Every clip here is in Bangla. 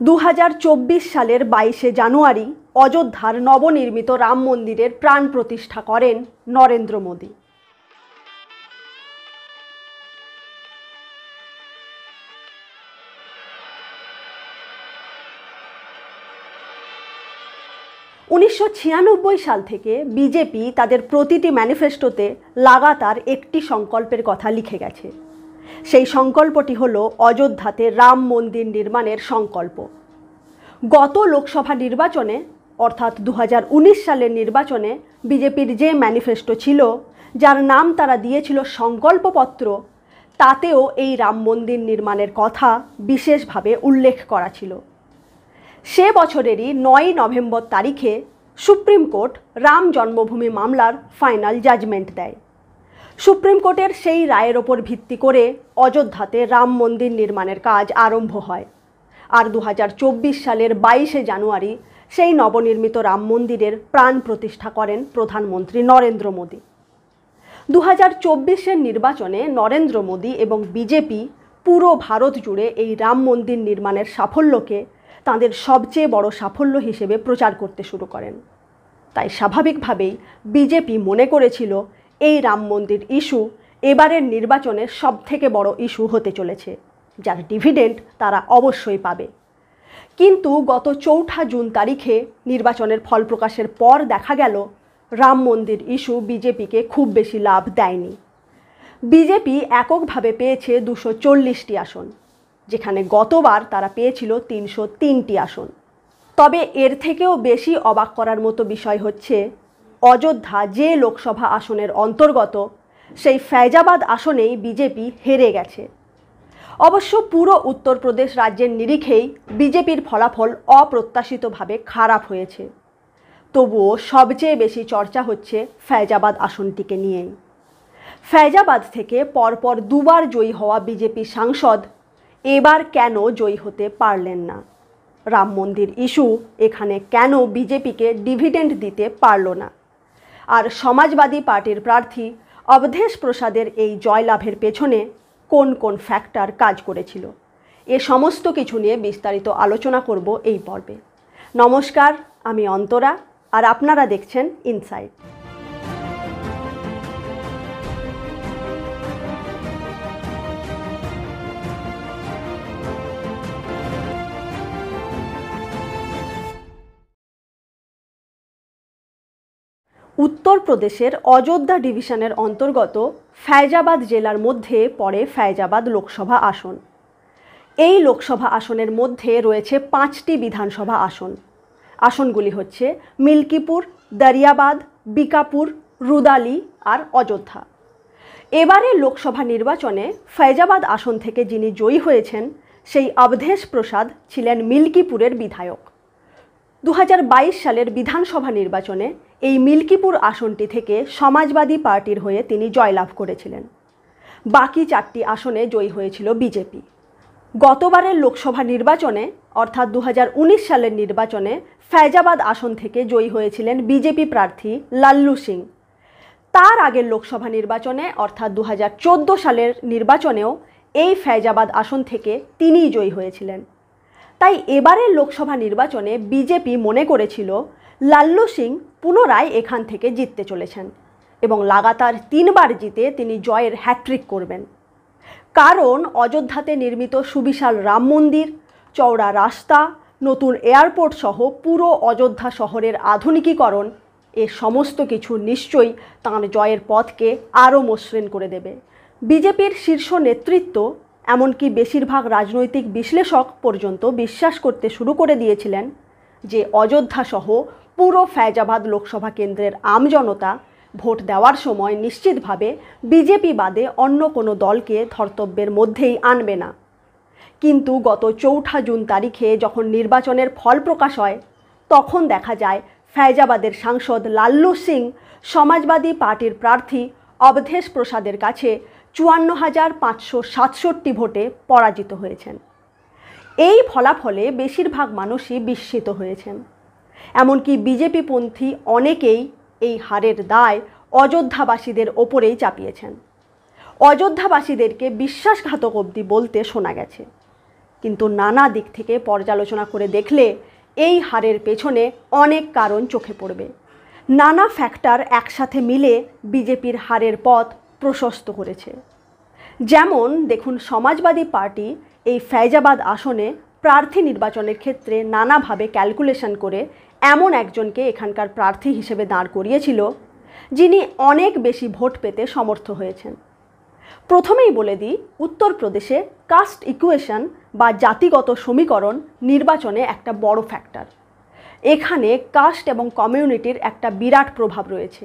2024 সালের 22শে জানুয়ারি অযোধ্যার নবনির্মিত রাম মন্দিরের প্রাণ প্রতিষ্ঠা করেন নরেন্দ্র মোদী। উনিশশো সাল থেকে বিজেপি তাদের প্রতিটি ম্যানিফেস্টোতে লাগাতার একটি সংকল্পের কথা লিখে গেছে। সেই সংকল্পটি হলো অযোধ্যাতে রাম মন্দির নির্মাণের সংকল্প। গত লোকসভা নির্বাচনে অর্থাৎ 2019 সালের নির্বাচনে বিজেপির যে ম্যানিফেস্টো ছিল, যার নাম তারা দিয়েছিল সংকল্পপত্র, তাতেও এই রাম মন্দির নির্মাণের কথা বিশেষভাবে উল্লেখ করা ছিল। সে বছরেরই 9 নভেম্বর তারিখে সুপ্রিম কোর্ট রাম জন্মভূমি মামলার ফাইনাল জাজমেন্ট দেয়। সুপ্রিম কোর্টের সেই রায়ের ওপর ভিত্তি করে অযোধ্যাতে রাম মন্দির নির্মাণের কাজ আরম্ভ হয়। আর 2024 সালের 22শে জানুয়ারি সেই নবনির্মিত রাম মন্দিরের প্রাণ প্রতিষ্ঠা করেন প্রধানমন্ত্রী নরেন্দ্র মোদী। 2024-এর নির্বাচনে নরেন্দ্র মোদী এবং বিজেপি পুরো ভারত জুড়ে এই রাম মন্দির নির্মাণের সাফল্যকে তাদের সবচেয়ে বড় সাফল্য হিসেবে প্রচার করতে শুরু করেন। তাই স্বাভাবিকভাবেই বিজেপি মনে করেছিল এই রাম মন্দির ইস্যু এবারের নির্বাচনের সবথেকে বড় ইস্যু হতে চলেছে, যার ডিভিডেন্ড তারা অবশ্যই পাবে। কিন্তু গত 4 জুন তারিখে নির্বাচনের ফল প্রকাশের পর দেখা গেল রাম মন্দির ইস্যু বিজেপিকে খুব বেশি লাভ দেয়নি। বিজেপি এককভাবে পেয়েছে 240টি আসন, যেখানে গতবার তারা পেয়েছিল 303টি আসন। তবে এর থেকেও বেশি অবাক করার মতো বিষয় হচ্ছে, অযোধ্যা যে লোকসভা আসনের অন্তর্গত, সেই ফৈজাবাদ আসনেই বিজেপি হেরে গেছে। অবশ্য পুরো উত্তরপ্রদেশ রাজ্যের নিরিখেই বিজেপির ফলাফল অপ্রত্যাশিতভাবে খারাপ হয়েছে। তবুও সবচেয়ে বেশি চর্চা হচ্ছে ফৈজাবাদ আসনটিকে নিয়েই। ফৈজাবাদ থেকে পরপর দুবার জয়ী হওয়া বিজেপি সাংসদ এবার কেন জয়ী হতে পারলেন না? রাম মন্দির ইস্যু এখানে কেন বিজেপিকে ডিভিডেন্ড দিতে পারল না? আর সমাজবাদী পার্টির প্রার্থী অবধেশ প্রসাদের এই জয়লাভের পেছনে কোন কোন ফ্যাক্টর কাজ করেছিল? এ সমস্ত কিছু নিয়ে বিস্তারিত আলোচনা করব এই পর্বে। নমস্কার, আমি অন্তরা, আর আপনারা দেখছেন ইনসাইট। উত্তরপ্রদেশের অযোধ্যা ডিভিশনের অন্তর্গত ফৈজাবাদ জেলার মধ্যে পড়ে ফৈজাবাদ লোকসভা আসন। এই লোকসভা আসনের মধ্যে রয়েছে 5টি বিধানসভা আসন। আসনগুলি হচ্ছে মিল্কিপুর, দরিয়াবাদ, বিকাপুর, রুদালি আর অযোধ্যা। এবারে লোকসভা নির্বাচনে ফৈজাবাদ আসন থেকে যিনি জয়ী হয়েছেন, সেই অবধেশ প্রসাদ ছিলেন মিল্কিপুরের বিধায়ক। 2022 সালের বিধানসভা নির্বাচনে এই মিল্কিপুর আসনটি থেকে সমাজবাদী পার্টির হয়ে তিনি জয়লাভ করেছিলেন। বাকি 4টি আসনে জয়ী হয়েছিল বিজেপি। গতবারের লোকসভা নির্বাচনে অর্থাৎ 2019 সালের নির্বাচনে ফৈজাবাদ আসন থেকে জয়ী হয়েছিলেন বিজেপি প্রার্থী লাল্লু সিং। তার আগের লোকসভা নির্বাচনে অর্থাৎ 2014 সালের নির্বাচনেও এই ফৈজাবাদ আসন থেকে তিনিই জয়ী হয়েছিলেন। তাই এবারের লোকসভা নির্বাচনে বিজেপি মনে করেছিল লাল্লু সিং পুনরায় এখান থেকে জিততে চলেছেন এবং লাগাতার 3বার জিতে তিনি জয়ের হ্যাট্রিক করবেন। কারণ অযোধ্যাতে নির্মিত সুবিশাল রাম মন্দির, চওড়া রাস্তা, নতুন এয়ারপোর্ট সহ পুরো অযোধ্যা শহরের আধুনিকীকরণ, এ সমস্ত কিছু নিশ্চয়ই তাঁর জয়ের পথকে আরও মসৃণ করে দেবে। বিজেপির শীর্ষ নেতৃত্ব, এমনকি বেশিরভাগ রাজনৈতিক বিশ্লেষক পর্যন্ত বিশ্বাস করতে শুরু করে দিয়েছিলেন যে অযোধ্যা সহ পুরো ফৈজাবাদ লোকসভা কেন্দ্রের আমজনতা ভোট দেওয়ার সময় নিশ্চিতভাবে বিজেপি বাদে অন্য কোনো দলকে ধর্তব্যের মধ্যেই আনবে না। কিন্তু গত 4 জুন তারিখে যখন নির্বাচনের ফল প্রকাশ হয়, তখন দেখা যায় ফৈজাবাদের সাংসদ লাল্লু সিং সমাজবাদী পার্টির প্রার্থী অবধেশ প্রসাদের কাছে 54,567 ভোটে পরাজিত হয়েছেন। এই ফলাফলে বেশিরভাগ মানুষই বিস্মিত হয়েছেন। এমনকি বিজেপিপন্থী অনেকেই এই হারের দায় অযোধ্যাবাসীদের ওপরেই চাপিয়েছেন। অযোধ্যাবাসীদেরকে বিশ্বাসঘাতক অবধি বলতে শোনা গেছে। কিন্তু নানা দিক থেকে পর্যালোচনা করে দেখলে এই হারের পেছনে অনেক কারণ চোখে পড়বে। নানা ফ্যাক্টর একসাথে মিলে বিজেপির হারের পথ প্রশস্ত করেছে। যেমন দেখুন, সমাজবাদী পার্টি এই ফৈজাবাদ আসনে প্রার্থী নির্বাচনের ক্ষেত্রে নানাভাবে ক্যালকুলেশন করে এমন একজনকে এখানকার প্রার্থী হিসেবে দাঁড় করিয়েছিল যিনি অনেক বেশি ভোট পেতে সমর্থ হয়েছেন। প্রথমেই বলে দিই, উত্তরপ্রদেশে কাস্ট ইকুয়েশন বা জাতিগত সমীকরণ নির্বাচনে একটা বড় ফ্যাক্টর। এখানে কাস্ট এবং কমিউনিটির একটা বিরাট প্রভাব রয়েছে।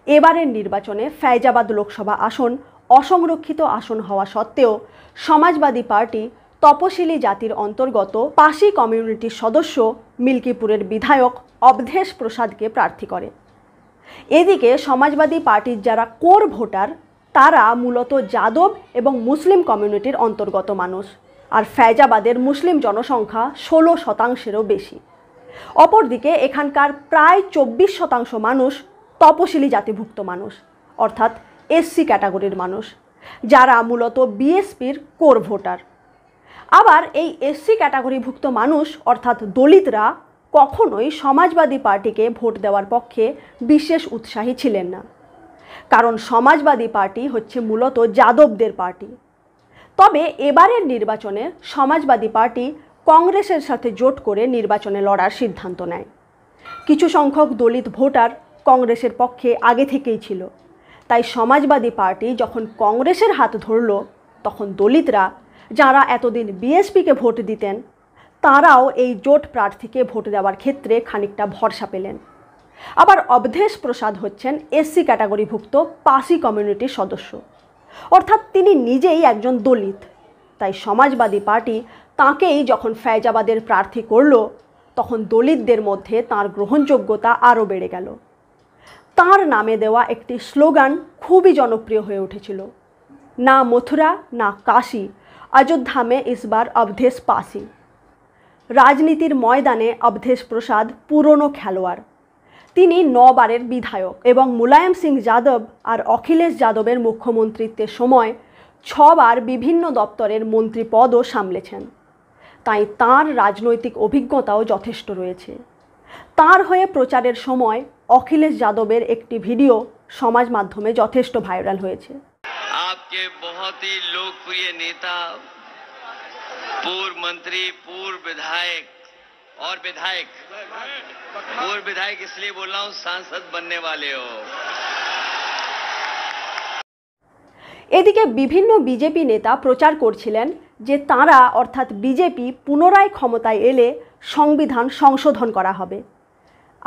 এবারের নির্বাচনে ফৈজাবাদ লোকসভা আসন অসংরক্ষিত আসন হওয়া সত্ত্বেও সমাজবাদী পার্টি তপশিলি জাতির অন্তর্গত পাশি কমিউনিটির সদস্য মিল্কিপুরের বিধায়ক অবধেশ প্রসাদকে প্রার্থী করে। এদিকে সমাজবাদী পার্টির যারা কোর ভোটার তারা মূলত যাদব এবং মুসলিম কমিউনিটির অন্তর্গত মানুষ, আর ফৈজাবাদের মুসলিম জনসংখ্যা 16%-এরও বেশি। অপরদিকে এখানকার প্রায় 24% মানুষ তপশিলি জাতিভুক্ত মানুষ, অর্থাৎ এসসি ক্যাটাগরির মানুষ, যারা মূলত বিএসপির কোর ভোটার। আবার এই এসসি ক্যাটাগরিভুক্ত মানুষ অর্থাৎ দলিতরা কখনোই সমাজবাদী পার্টিকে ভোট দেওয়ার পক্ষে বিশেষ উৎসাহী ছিলেন না, কারণ সমাজবাদী পার্টি হচ্ছে মূলত যাদবদের পার্টি। তবে এবারের নির্বাচনে সমাজবাদী পার্টি কংগ্রেসের সাথে জোট করে নির্বাচনে লড়ার সিদ্ধান্ত নেয়। কিছু সংখ্যক দলিত ভোটার কংগ্রেসের পক্ষে আগে থেকেই ছিল, তাই সমাজবাদী পার্টি যখন কংগ্রেসের হাত ধরল তখন দলিতরা, যারা এতদিন বিএসপিকে ভোট দিতেন, তারাও এই জোট প্রার্থীকে ভোট দেওয়ার ক্ষেত্রে খানিকটা ভরসা পেলেন। আবার অবধেশ প্রসাদ হচ্ছেন এসসি ক্যাটাগরিভুক্ত পাসি কমিউনিটির সদস্য, অর্থাৎ তিনি নিজেই একজন দলিত। তাই সমাজবাদী পার্টি তাঁকেই যখন ফৈজাবাদের প্রার্থী করল তখন দলিতদের মধ্যে তাঁর গ্রহণযোগ্যতা আরও বেড়ে গেল। তাঁর নামে দেওয়া একটি স্লোগান খুবই জনপ্রিয় হয়ে উঠেছিল, না মথুরা না কাশী, অযোধ্যা মে ইসবার অবধেশ পাসি। রাজনীতির ময়দানে অবধেশ প্রসাদ পুরনো খেলোয়াড়। তিনি 9 বারের বিধায়ক এবং মুলায়ম সিং যাদব আর অখিলেশ যাদবের মুখ্যমন্ত্রিত্বের সময় 6 বার বিভিন্ন দপ্তরের মন্ত্রী পদও সামলেছেন। তাই তাঁর রাজনৈতিক অভিজ্ঞতাও যথেষ্ট রয়েছে। তাঁর হয়ে প্রচারের সময় অখিলেশ যাদবের একটি ভিডিও সমাজ মাধ্যমে যথেষ্ট ভাইরাল হয়েছে। आपके बहुत ही लोकप्रिय नेता, पूर्व मंत्री, पूर्व विधायक और पूर्व विधायक इसलिए बोल रहा हूं, सांसद बनने वाले हो। এদিকে বিভিন্ন বিজেপি নেতা প্রচার করছিলেন যে তাঁরা অর্থাৎ বিজেপি পুনরায় ক্ষমতায় এলে সংবিধান সংশোধন করা হবে।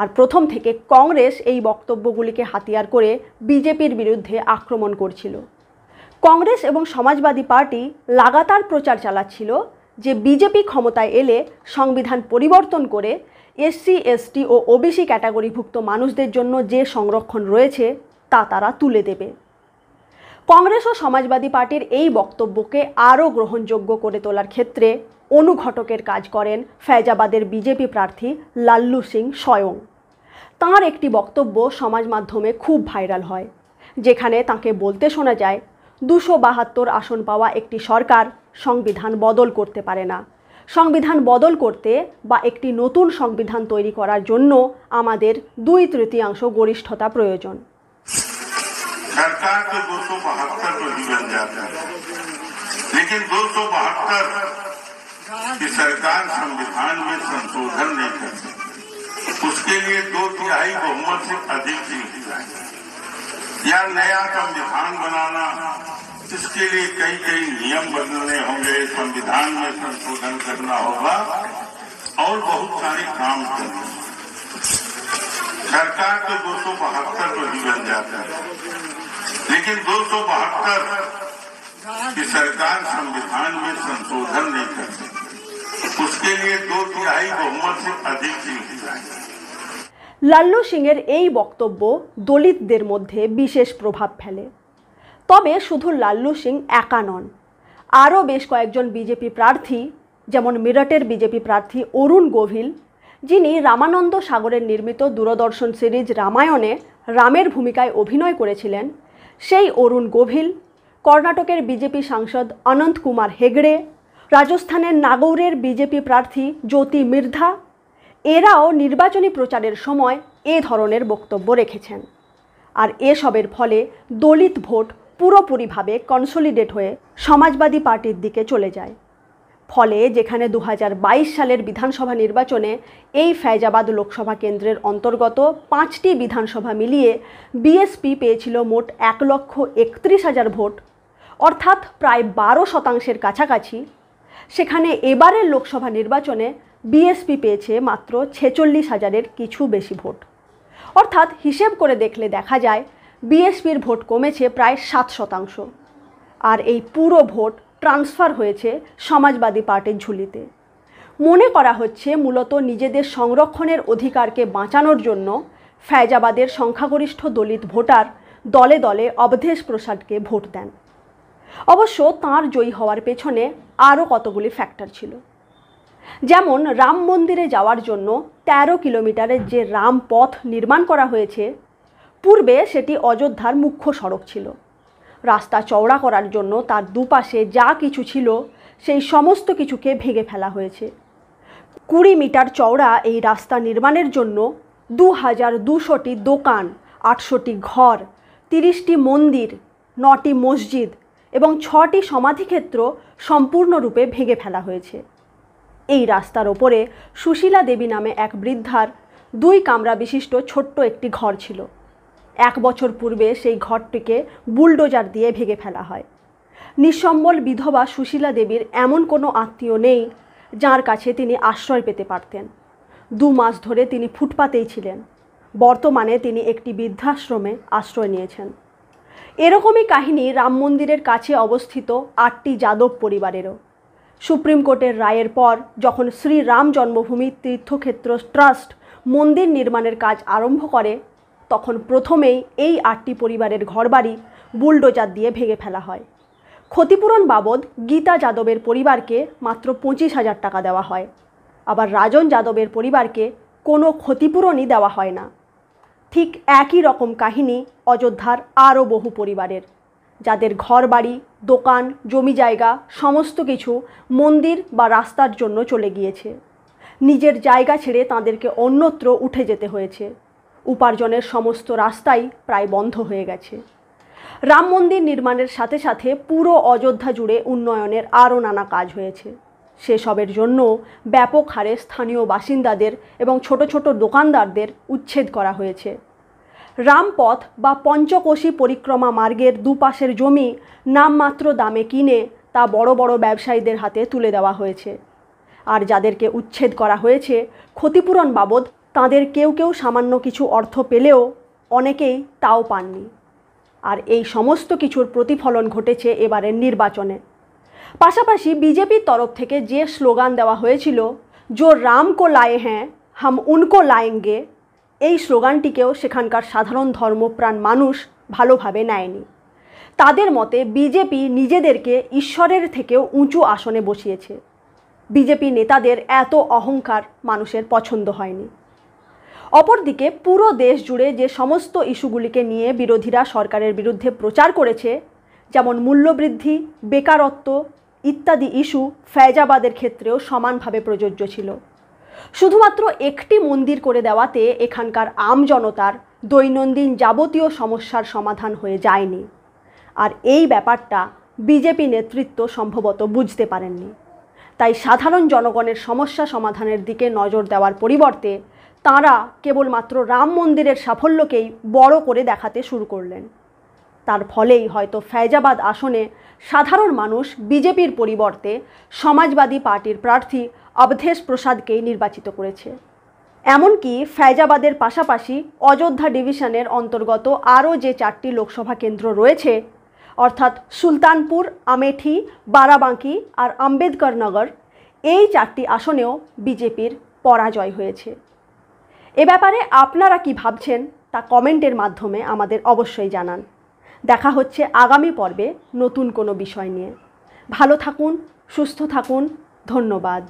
আর প্রথম থেকে কংগ্রেস এই বক্তব্যগুলিকে হাতিয়ার করে বিজেপির বিরুদ্ধে আক্রমণ করছিল। কংগ্রেস এবং সমাজবাদী পার্টি লাগাতার প্রচার চালাচ্ছিল যে বিজেপি ক্ষমতায় এলে সংবিধান পরিবর্তন করে এসসি, এসটি ও ওবিসি ক্যাটাগরিভুক্ত মানুষদের জন্য যে সংরক্ষণ রয়েছে তা তারা তুলে দেবে। কংগ্রেস ও সমাজবাদী পার্টির এই বক্তব্যকে আরও গ্রহণযোগ্য করে তোলার ক্ষেত্রে অনুঘটকের কাজ করেন ফৈজাবাদের বিজেপি প্রার্থী লাল্লু সিং স্বয়ং। তাঁর একটি বক্তব্য সমাজ মাধ্যমে খুব ভাইরাল হয়, যেখানে তাঁকে বলতে শোনা যায় 272 আসন পাওয়া একটি সরকার সংবিধান বদল করতে পারে না। সংবিধান বদল করতে বা একটি নতুন সংবিধান তৈরি করার জন্য আমাদের 2/3 গরিষ্ঠতা প্রয়োজন। सरकार तो 272 पर ही बन जाता है, लेकिन 272 की सरकार संविधान में संशोधन नहीं कर सकती। उसके लिए 2/3 बहुमत से अधिक चाहिए या नया संविधान बनाना, इसके लिए कई कई नियम बदलने होंगे, संविधान में संशोधन करना होगा और बहुत सारे काम करने। सरकार तो 272 पर ही बन जाता है, लेकिन 272 की सरकार संविधान में संशोधन नहीं कर सकती। उसके लिए 2/3 बहुमत से अधिक चाहिए। লাল্লু সিংয়ের এই বক্তব্য দলিতদের মধ্যে বিশেষ প্রভাব ফেলে। তবে শুধু লাল্লু সিং একা নন, আরও বেশ কয়েকজন বিজেপি প্রার্থী, যেমন মিরটের বিজেপি প্রার্থী অরুণ গোভিল, যিনি রামানন্দ সাগরের নির্মিত দূরদর্শন সিরিজ রামায়ণে রামের ভূমিকায় অভিনয় করেছিলেন, সেই অরুণ গোভিল, কর্ণাটকের বিজেপি সাংসদ অনন্ত কুমার হেগড়ে, রাজস্থানের নাগৌরের বিজেপি প্রার্থী জ্যোতি মির্ধা এরাও নির্বাচনী প্রচারের সময় এ ধরনের বক্তব্য রেখেছেন। আর এসবের ফলে দলিত ভোট পুরোপুরিভাবে কনসলিডেট হয়ে সমাজবাদী পার্টির দিকে চলে যায়। ফলে যেখানে 2022 সালের বিধানসভা নির্বাচনে এই ফৈজাবাদ লোকসভা কেন্দ্রের অন্তর্গত 5টি বিধানসভা মিলিয়ে বিএসপি পেয়েছিল মোট 1,31,000 ভোট, অর্থাৎ প্রায় 12% কাছাকাছি, সেখানে এবারের লোকসভা নির্বাচনে বিএসপি পেয়েছে মাত্র 46,000-এর কিছু বেশি ভোট। অর্থাৎ হিসেব করে দেখলে দেখা যায় বিএসপির ভোট কমেছে প্রায় 7%। আর এই পুরো ভোট ট্রান্সফার হয়েছে সমাজবাদী পার্টির ঝুলিতে। মনে করা হচ্ছে মূলত নিজেদের সংরক্ষণের অধিকারকে বাঁচানোর জন্য ফৈজাবাদের সংখ্যাগরিষ্ঠ দলিত ভোটার দলে দলে অবধেশ প্রসাদকে ভোট দেন। অবশ্য তাঁর জয়ী হওয়ার পেছনে আরও কতগুলি ফ্যাক্টর ছিল। যেমন রাম মন্দিরে যাওয়ার জন্য 13 কিলোমিটারের যে রাম পথ নির্মাণ করা হয়েছে, পূর্বে সেটি অযোধ্যার মুখ্য সড়ক ছিল। রাস্তা চওড়া করার জন্য তার দুপাশে যা কিছু ছিল সেই সমস্ত কিছুকে ভেঙে ফেলা হয়েছে। 20 মিটার চওড়া এই রাস্তা নির্মাণের জন্য 2200টি দোকান, 800টি ঘর, 30টি মন্দির, 9টি মসজিদ এবং 6টি সমাধিক্ষেত্র সম্পূর্ণরূপে ভেঙে ফেলা হয়েছে। এই রাস্তার ওপরে সুশীলা দেবী নামে এক বৃদ্ধার 2 কামরা বিশিষ্ট ছোট্ট একটি ঘর ছিল। 1 বছর পূর্বে সেই ঘরটিকে বুলডোজার দিয়ে ভেঙে ফেলা হয়। নিঃসম্বল বিধবা সুশীলা দেবীর এমন কোনো আত্মীয় নেই যার কাছে তিনি আশ্রয় পেতে পারতেন। 2 মাস ধরে তিনি ফুটপাতেই ছিলেন। বর্তমানে তিনি একটি বৃদ্ধাশ্রমে আশ্রয় নিয়েছেন। এরকমই কাহিনী রাম মন্দিরের কাছে অবস্থিত 8টি যাদব পরিবারেরও। সুপ্রিম কোর্টের রায়ের পর যখন শ্রী রাম জন্মভূমি তীর্থক্ষেত্র ট্রাস্ট মন্দির নির্মাণের কাজ আরম্ভ করে, তখন প্রথমেই এই 8টি পরিবারের ঘরবাড়ি বুলডোজার দিয়ে ভেঙে ফেলা হয়। ক্ষতিপূরণ বাবদ গীতা যাদবের পরিবারকে মাত্র 25,000 টাকা দেওয়া হয়। আবার রাজন যাদবের পরিবারকে কোনো ক্ষতিপূরণই দেওয়া হয় না। ঠিক একই রকম কাহিনী অযোধ্যার আরও বহু পরিবারের, যাদের ঘরবাড়ি, দোকান, জমি জায়গা সমস্ত কিছু মন্দির বা রাস্তার জন্য চলে গিয়েছে। নিজের জায়গা ছেড়ে তাদেরকে অন্যত্র উঠে যেতে হয়েছে। উপার্জনের সমস্ত রাস্তাই প্রায় বন্ধ হয়ে গেছে। রাম মন্দির নির্মাণের সাথে সাথে পুরো অযোধ্যা জুড়ে উন্নয়নের আরও নানা কাজ হয়েছে। সেসবের জন্য ব্যাপক হারে স্থানীয় বাসিন্দাদের এবং ছোট ছোট দোকানদারদের উচ্ছেদ করা হয়েছে। রামপথ বা পঞ্চকোশী পরিক্রমা মার্গের দুপাশের জমি নামমাত্র দামে কিনে তা বড় বড় ব্যবসায়ীদের হাতে তুলে দেওয়া হয়েছে। আর যাদেরকে উচ্ছেদ করা হয়েছে, ক্ষতিপূরণ বাবদ তাদের কেউ কেউ সামান্য কিছু অর্থ পেলেও অনেকেই তাও পাননি। আর এই সমস্ত কিছুর প্রতিফলন ঘটেছে এবারের নির্বাচনে। পাশাপাশি বিজেপির তরফ থেকে যে স্লোগান দেওয়া হয়েছিল, জো রাম কো লায়ে হ্যাঁ হাম উনকো লায়েঙ্গে, এই স্লোগানটিকেও সেখানকার সাধারণ ধর্মপ্রাণ মানুষ ভালোভাবে নেয়নি। তাদের মতে বিজেপি নিজেদেরকে ঈশ্বরের থেকেও উঁচু আসনে বসিয়েছে। বিজেপি নেতাদের এত অহংকার মানুষের পছন্দ হয়নি। অপরদিকে পুরো দেশ জুড়ে যে সমস্ত ইস্যুগুলিকে নিয়ে বিরোধীরা সরকারের বিরুদ্ধে প্রচার করেছে, যেমন মূল্যবৃদ্ধি, বেকারত্ব ইত্যাদি ইস্যু ফৈজাবাদের ক্ষেত্রেও সমানভাবে প্রযোজ্য ছিল। শুধুমাত্র একটি মন্দির করে দেওয়াতে এখানকার আমজনতার দৈনন্দিন যাবতীয় সমস্যার সমাধান হয়ে যায়নি। আর এই ব্যাপারটা বিজেপি নেতৃত্ব সম্ভবত বুঝতে পারেননি। তাই সাধারণ জনগণের সমস্যা সমাধানের দিকে নজর দেওয়ার পরিবর্তে তাঁরা কেবলমাত্র রাম মন্দিরের সাফল্যকেই বড় করে দেখাতে শুরু করলেন। তার ফলেই হয়তো ফৈজাবাদ আসনে সাধারণ মানুষ বিজেপির পরিবর্তে সমাজবাদী পার্টির প্রার্থী অবধেশ প্রসাদকেই নির্বাচিত করেছে। এমনকি ফৈজাবাদের পাশাপাশি অযোধ্যা ডিভিশনের অন্তর্গত আরও যে 4টি লোকসভা কেন্দ্র রয়েছে, অর্থাৎ সুলতানপুর, আমেঠি, বারাবাঁকি আর আম্বেদকর নগর, এই 4টি আসনেও বিজেপির পরাজয় হয়েছে। এ ব্যাপারে আপনারা কি ভাবছেন তা কমেন্টের মাধ্যমে আমাদের অবশ্যই জানান। দেখা হচ্ছে আগামী পর্বে নতুন কোনো বিষয় নিয়ে। ভালো থাকুন, সুস্থ থাকুন, ধন্যবাদ।